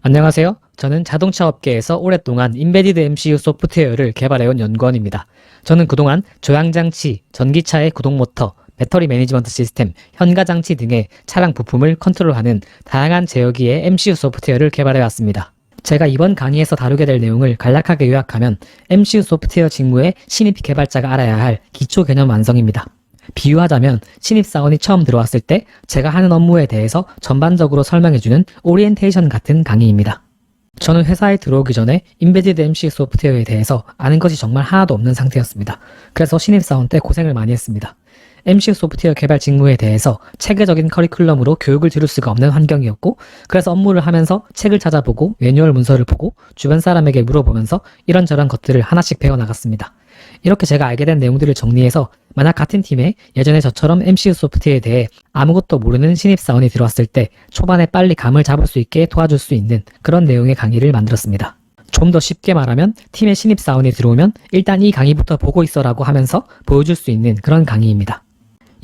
안녕하세요. 저는 자동차 업계에서 오랫동안 인베디드 MCU 소프트웨어를 개발해온 연구원입니다. 저는 그동안 조향장치, 전기차의 구동모터, 배터리 매니지먼트 시스템, 현가장치 등의 차량 부품을 컨트롤하는 다양한 제어기의 MCU 소프트웨어를 개발해왔습니다. 제가 이번 강의에서 다루게 될 내용을 간략하게 요약하면 MCU 소프트웨어 직무의 신입 개발자가 알아야 할 기초 개념 완성입니다. 비유하자면 신입사원이 처음 들어왔을 때 제가 하는 업무에 대해서 전반적으로 설명해주는 오리엔테이션 같은 강의입니다. 저는 회사에 들어오기 전에 인베디드 MCU 소프트웨어에 대해서 아는 것이 정말 하나도 없는 상태였습니다. 그래서 신입사원 때 고생을 많이 했습니다. MCU 소프트웨어 개발 직무에 대해서 체계적인 커리큘럼으로 교육을 들을 수가 없는 환경이었고, 그래서 업무를 하면서 책을 찾아보고 매뉴얼 문서를 보고 주변 사람에게 물어보면서 이런저런 것들을 하나씩 배워나갔습니다. 이렇게 제가 알게 된 내용들을 정리해서 만약 같은 팀에 예전에 저처럼 MCU 소프트웨어에 대해 아무것도 모르는 신입사원이 들어왔을 때 초반에 빨리 감을 잡을 수 있게 도와줄 수 있는 그런 내용의 강의를 만들었습니다. 좀 더 쉽게 말하면 팀에 신입사원이 들어오면 일단 이 강의부터 보고 있어라고 하면서 보여줄 수 있는 그런 강의입니다.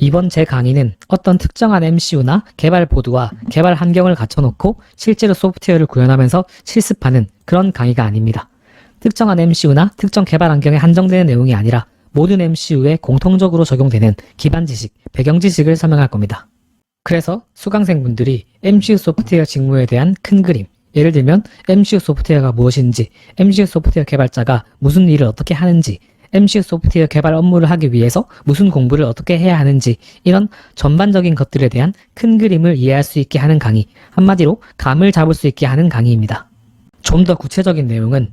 이번 제 강의는 어떤 특정한 MCU나 개발 보드와 개발 환경을 갖춰놓고 실제로 소프트웨어를 구현하면서 실습하는 그런 강의가 아닙니다. 특정한 MCU나 특정 개발 환경에 한정되는 내용이 아니라 모든 MCU에 공통적으로 적용되는 기반 지식, 배경 지식을 설명할 겁니다. 그래서 수강생분들이 MCU 소프트웨어 직무에 대한 큰 그림, 예를 들면 MCU 소프트웨어가 무엇인지, MCU 소프트웨어 개발자가 무슨 일을 어떻게 하는지, MCU 소프트웨어 개발 업무를 하기 위해서 무슨 공부를 어떻게 해야 하는지, 이런 전반적인 것들에 대한 큰 그림을 이해할 수 있게 하는 강의, 한마디로 감을 잡을 수 있게 하는 강의입니다. 좀 더 구체적인 내용은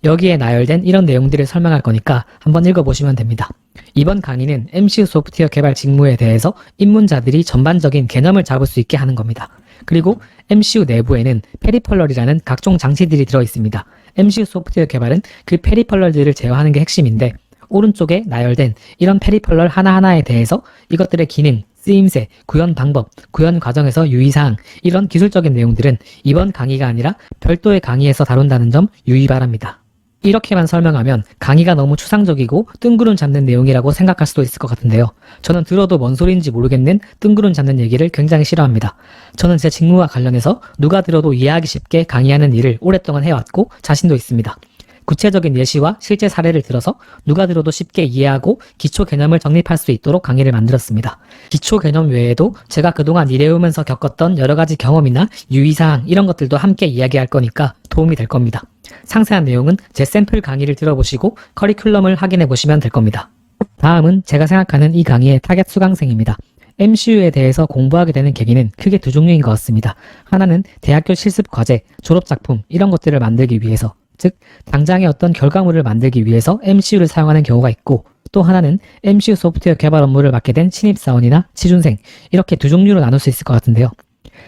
여기에 나열된 이런 내용들을 설명할 거니까 한번 읽어보시면 됩니다. 이번 강의는 MCU 소프트웨어 개발 직무에 대해서 입문자들이 전반적인 개념을 잡을 수 있게 하는 겁니다. 그리고 MCU 내부에는 페리펄럴이라는 각종 장치들이 들어있습니다. MCU 소프트웨어 개발은 그 페리펄럴들을 제어하는 게 핵심인데, 오른쪽에 나열된 이런 페리펄럴 하나하나에 대해서 이것들의 기능, 쓰임새, 구현 방법, 구현 과정에서 유의사항, 이런 기술적인 내용들은 이번 강의가 아니라 별도의 강의에서 다룬다는 점 유의 바랍니다. 이렇게만 설명하면 강의가 너무 추상적이고 뜬구름 잡는 내용이라고 생각할 수도 있을 것 같은데요. 저는 들어도 뭔 소리인지 모르겠는 뜬구름 잡는 얘기를 굉장히 싫어합니다. 저는 제 직무와 관련해서 누가 들어도 이해하기 쉽게 강의하는 일을 오랫동안 해왔고 자신도 있습니다. 구체적인 예시와 실제 사례를 들어서 누가 들어도 쉽게 이해하고 기초 개념을 정립할 수 있도록 강의를 만들었습니다. 기초 개념 외에도 제가 그동안 일해오면서 겪었던 여러 가지 경험이나 유의사항 이런 것들도 함께 이야기할 거니까 도움이 될 겁니다. 상세한 내용은 제 샘플 강의를 들어보시고 커리큘럼을 확인해 보시면 될 겁니다. 다음은 제가 생각하는 이 강의의 타겟 수강생입니다. MCU에 대해서 공부하게 되는 계기는 크게 두 종류인 것 같습니다. 하나는 대학교 실습 과제, 졸업작품 이런 것들을 만들기 위해서, 즉 당장의 어떤 결과물을 만들기 위해서 MCU를 사용하는 경우가 있고, 또 하나는 MCU 소프트웨어 개발 업무를 맡게 된 신입사원이나 취준생, 이렇게 두 종류로 나눌 수 있을 것 같은데요.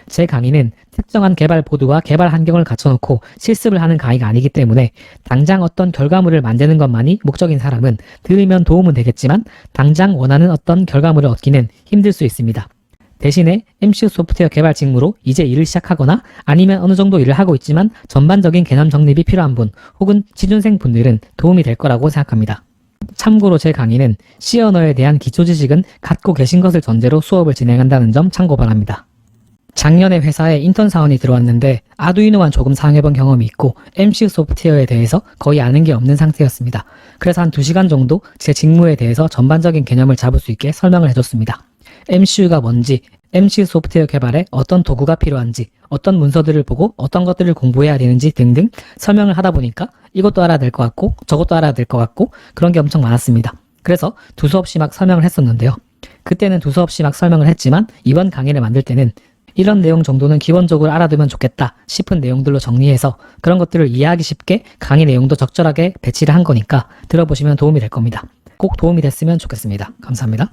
제 강의는 특정한 개발 보드와 개발 환경을 갖춰놓고 실습을 하는 강의가 아니기 때문에 당장 어떤 결과물을 만드는 것만이 목적인 사람은 들으면 도움은 되겠지만 당장 원하는 어떤 결과물을 얻기는 힘들 수 있습니다. 대신에 MCU 소프트웨어 개발 직무로 이제 일을 시작하거나 아니면 어느 정도 일을 하고 있지만 전반적인 개념 정립이 필요한 분 혹은 취준생 분들은 도움이 될 거라고 생각합니다. 참고로 제 강의는 C 언어에 대한 기초 지식은 갖고 계신 것을 전제로 수업을 진행한다는 점 참고 바랍니다. 작년에 회사에 인턴 사원이 들어왔는데 아두이노만 조금 사용해본 경험이 있고 MCU 소프트웨어에 대해서 거의 아는 게 없는 상태였습니다. 그래서 한 2시간 정도 제 직무에 대해서 전반적인 개념을 잡을 수 있게 설명을 해줬습니다. MCU가 뭔지, MCU 소프트웨어 개발에 어떤 도구가 필요한지, 어떤 문서들을 보고 어떤 것들을 공부해야 되는지 등등 설명을 하다 보니까 이것도 알아야 될 것 같고 저것도 알아야 될 것 같고 그런 게 엄청 많았습니다. 그래서 두서없이 막 설명을 했었는데요. 그때는 두서없이 막 설명을 했지만 이번 강의를 만들 때는 이런 내용 정도는 기본적으로 알아두면 좋겠다 싶은 내용들로 정리해서 그런 것들을 이해하기 쉽게 강의 내용도 적절하게 배치를 한 거니까 들어보시면 도움이 될 겁니다. 꼭 도움이 됐으면 좋겠습니다. 감사합니다.